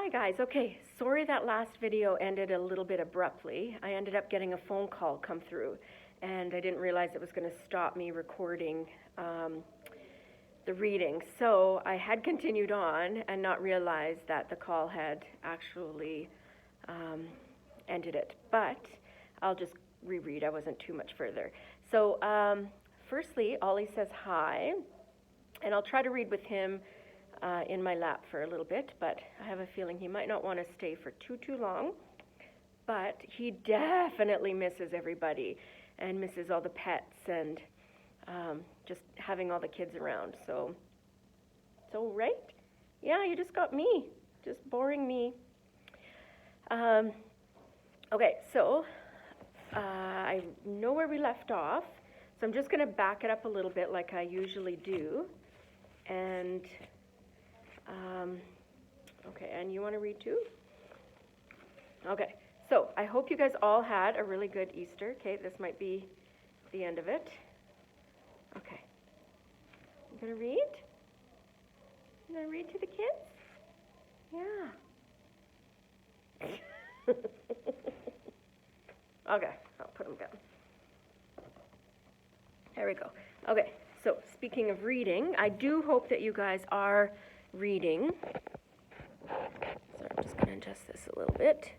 Hi guys, okay, sorry that last video ended a little bit abruptly. I ended up getting a phone call come through and I didn't realize it was going to stop me recording the reading. So I had continued on and not realized that the call had actually ended it. But I'll just reread, I wasn't too much further. So firstly, Ollie says hi, and I'll try to read with him in my lap for a little bit, but I have a feeling he might not want to stay for too long. But he definitely misses everybody and misses all the pets and just having all the kids around. So right? Yeah, you just got me, just boring me. Okay, so I know where we left off, so I'm just going to back it up a little bit like I usually do. And okay, and you want to read too? Okay, so I hope you guys all had a really good Easter. Okay, this might be the end of it. Okay, you gonna read? You gonna read to the kids? Yeah. Okay, I'll put them down. There we go. Okay, so speaking of reading, I do hope that you guys are reading. So I'm just going to adjust this a little bit.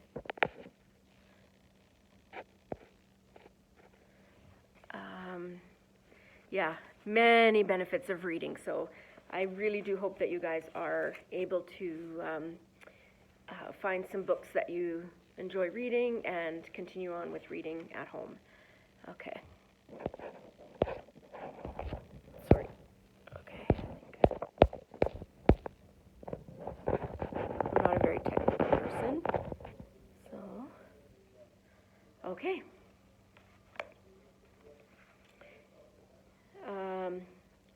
Yeah, many benefits of reading. So I really do hope that you guys are able to find some books that you enjoy reading and continue on with reading at home. Okay. Sorry. Okay. I'm not a very technical person. So, okay.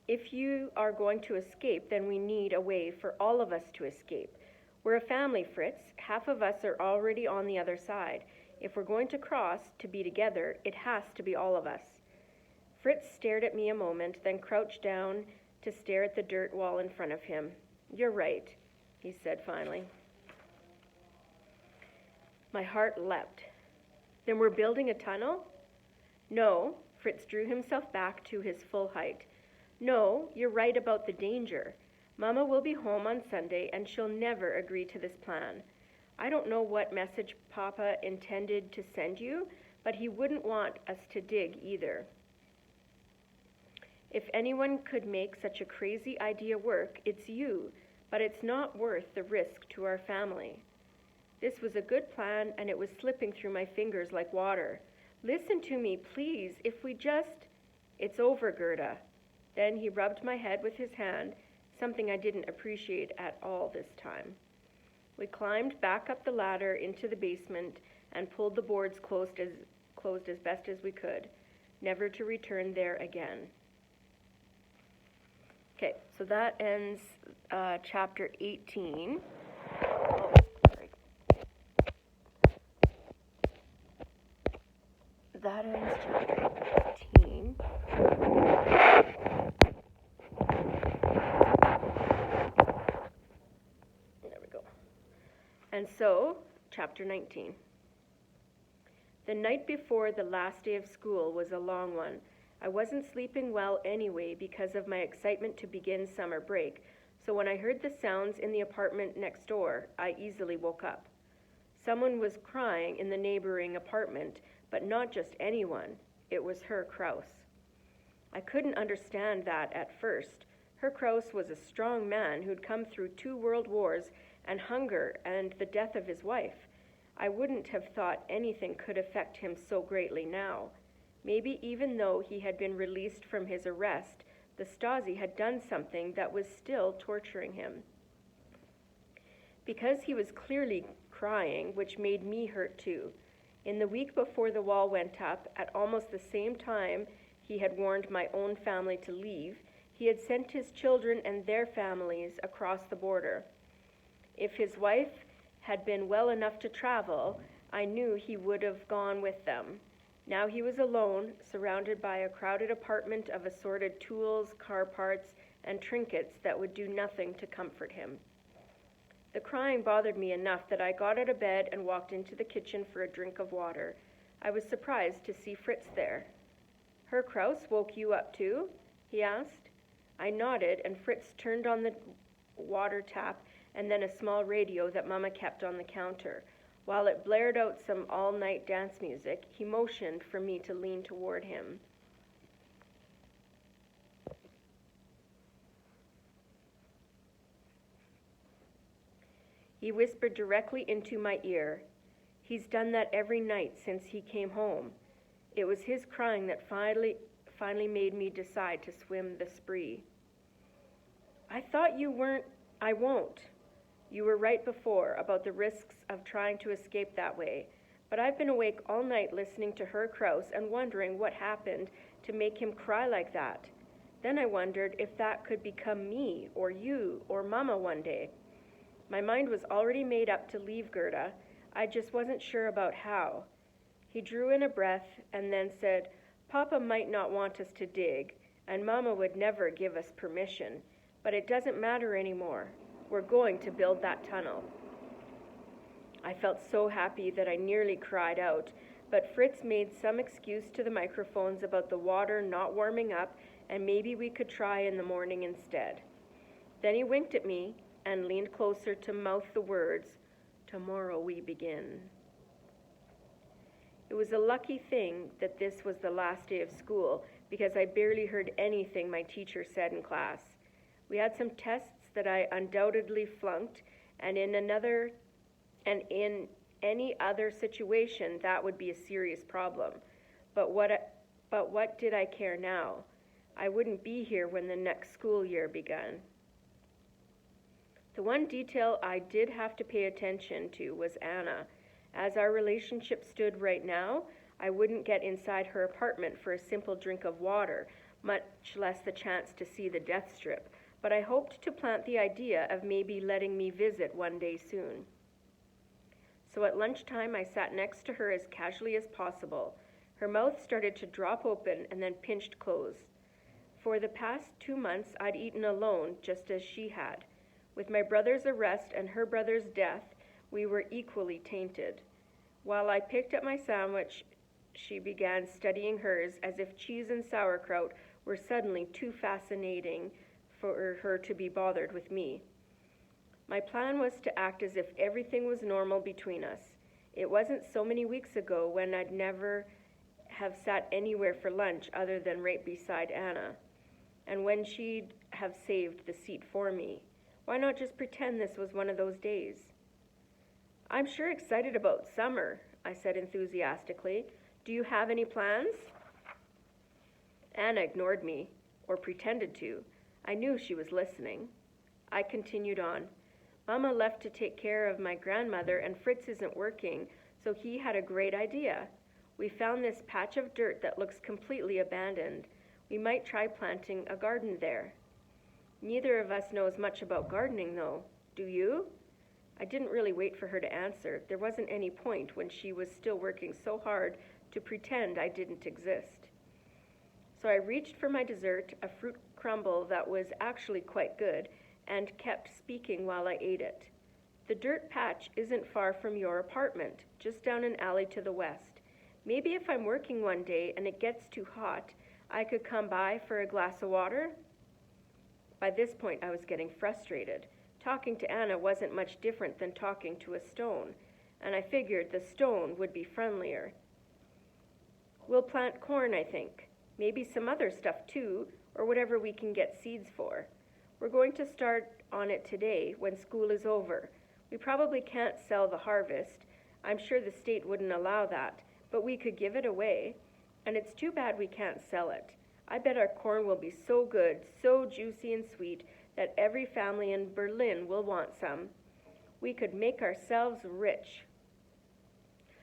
If you are going to escape, then we need a way for all of us to escape. We're a family, Fritz. Half of us are already on the other side. If we're going to cross to be together, it has to be all of us. Fritz stared at me a moment, then crouched down to stare at the dirt wall in front of him. You're right, he said finally. My heart leapt. Then we're building a tunnel? No, Fritz drew himself back to his full height. No, you're right about the danger. Mama will be home on Sunday and she'll never agree to this plan. I don't know what message Papa intended to send you, but he wouldn't want us to dig either. If anyone could make such a crazy idea work, it's you, but it's not worth the risk to our family. This was a good plan and it was slipping through my fingers like water. Listen to me, please, if we just... It's over, Gerda. Then he rubbed my head with his hand, something I didn't appreciate at all this time. We climbed back up the ladder into the basement and pulled the boards closed as best as we could, never to return there again. Okay, so that ends chapter 18. That ends chapter 18. There we go. And so, chapter 19. The night before the last day of school was a long one. I wasn't sleeping well anyway because of my excitement to begin summer break, so when I heard the sounds in the apartment next door, I easily woke up. Someone was crying in the neighboring apartment, but not just anyone. It was Herr Kraus. I couldn't understand that at first. Herr Kraus was a strong man who'd come through 2 world wars and hunger and the death of his wife. I wouldn't have thought anything could affect him so greatly now. Maybe even though he had been released from his arrest, the Stasi had done something that was still torturing him. Because he was clearly crying, which made me hurt too. In the week before the wall went up, at almost the same time he had warned my own family to leave, he had sent his children and their families across the border. If his wife had been well enough to travel, I knew he would have gone with them. Now he was alone, surrounded by a crowded apartment of assorted tools, car parts, and trinkets that would do nothing to comfort him. The crying bothered me enough that I got out of bed and walked into the kitchen for a drink of water. I was surprised to see Fritz there. "Herr Kraus woke you up too?" he asked. I nodded, and Fritz turned on the water tap and then a small radio that Mama kept on the counter. While it blared out some all-night dance music, he motioned for me to lean toward him. He whispered directly into my ear. "He's done that every night since he came home." It was his crying that finally made me decide to swim the spree. "I thought you weren't." "I won't. You were right before about the risks of trying to escape that way. But I've been awake all night listening to Herr Kraus and wondering what happened to make him cry like that. Then I wondered if that could become me or you or Mama one day. My mind was already made up to leave Gerda. I just wasn't sure about how." He drew in a breath and then said, "Papa might not want us to dig, and Mama would never give us permission, but it doesn't matter anymore. We're going to build that tunnel." I felt so happy that I nearly cried out, but Fritz made some excuse to the microphones about the water not warming up, and maybe we could try in the morning instead. Then he winked at me and leaned closer to mouth the words, "Tomorrow we begin." It was a lucky thing that this was the last day of school, because I barely heard anything my teacher said in class. We had some tests that I undoubtedly flunked, and in any other situation that would be a serious problem. But what did I care now? I wouldn't be here when the next school year began. The one detail I did have to pay attention to was Anna. As our relationship stood right now, I wouldn't get inside her apartment for a simple drink of water, much less the chance to see the death strip, but I hoped to plant the idea of maybe letting me visit one day soon. So at lunchtime, I sat next to her as casually as possible. Her mouth started to drop open and then pinched closed. For the past 2 months, I'd eaten alone, just as she had. With my brother's arrest and her brother's death, we were equally tainted. While I picked up my sandwich, she began studying hers as if cheese and sauerkraut were suddenly too fascinating for her to be bothered with me. My plan was to act as if everything was normal between us. It wasn't so many weeks ago when I'd never have sat anywhere for lunch other than right beside Anna, and when she'd have saved the seat for me. Why not just pretend this was one of those days? "I'm sure excited about summer," I said enthusiastically. "Do you have any plans?" Anna ignored me, or pretended to. I knew she was listening. I continued on. "Mama left to take care of my grandmother, and Fritz isn't working, so he had a great idea. We found this patch of dirt that looks completely abandoned. We might try planting a garden there." Neither of us knows much about gardening, though. Do you? I didn't really wait for her to answer. There wasn't any point when she was still working so hard to pretend I didn't exist. So I reached for my dessert, a fruit crumble that was actually quite good, and kept speaking while I ate it. "The dirt patch isn't far from your apartment, just down an alley to the west. Maybe if I'm working one day and it gets too hot, I could come by for a glass of water?" By this point, I was getting frustrated. Talking to Anna wasn't much different than talking to a stone, and I figured the stone would be friendlier. "We'll plant corn, I think. Maybe some other stuff too, or whatever we can get seeds for. We're going to start on it today when school is over. We probably can't sell the harvest. I'm sure the state wouldn't allow that, but we could give it away. And it's too bad we can't sell it. I bet our corn will be so good, so juicy and sweet, that every family in Berlin will want some. We could make ourselves rich."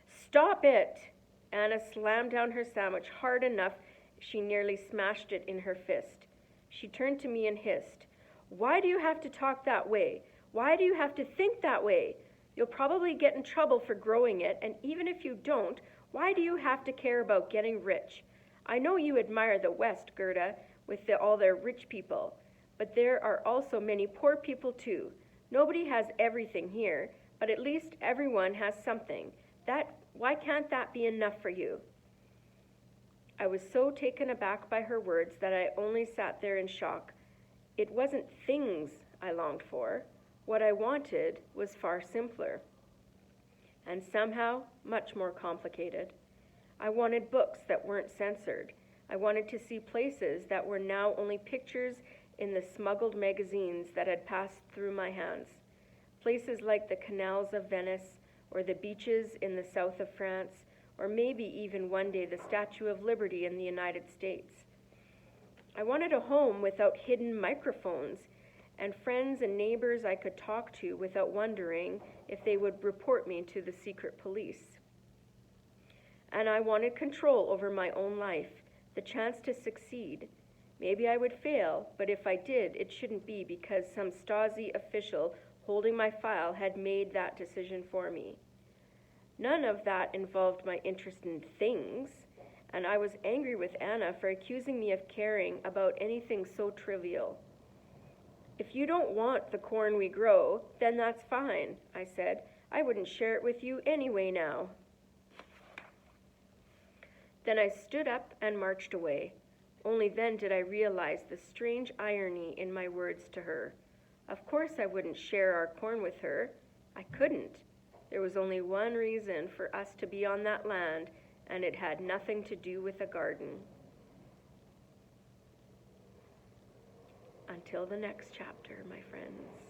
"Stop it!" Anna slammed down her sandwich hard enough she nearly smashed it in her fist. She turned to me and hissed, "Why do you have to talk that way? Why do you have to think that way? You'll probably get in trouble for growing it, and even if you don't, why do you have to care about getting rich? I know you admire the West, Gerda, with all their rich people, but there are also many poor people too. Nobody has everything here, but at least everyone has something. Why can't that be enough for you?" I was so taken aback by her words that I only sat there in shock. It wasn't things I longed for. What I wanted was far simpler, and somehow much more complicated. I wanted books that weren't censored. I wanted to see places that were now only pictures in the smuggled magazines that had passed through my hands. Places like the canals of Venice, or the beaches in the south of France, or maybe even one day the Statue of Liberty in the United States. I wanted a home without hidden microphones, and friends and neighbors I could talk to without wondering if they would report me to the secret police. And I wanted control over my own life, the chance to succeed. Maybe I would fail, but if I did, it shouldn't be because some Stasi official holding my file had made that decision for me. None of that involved my interest in things, and I was angry with Anna for accusing me of caring about anything so trivial. "If you don't want the corn we grow, then that's fine," I said. "I wouldn't share it with you anyway now." Then I stood up and marched away. Only then did I realize the strange irony in my words to her. Of course I wouldn't share our corn with her. I couldn't. There was only one reason for us to be on that land, and it had nothing to do with a garden. Until the next chapter, my friends.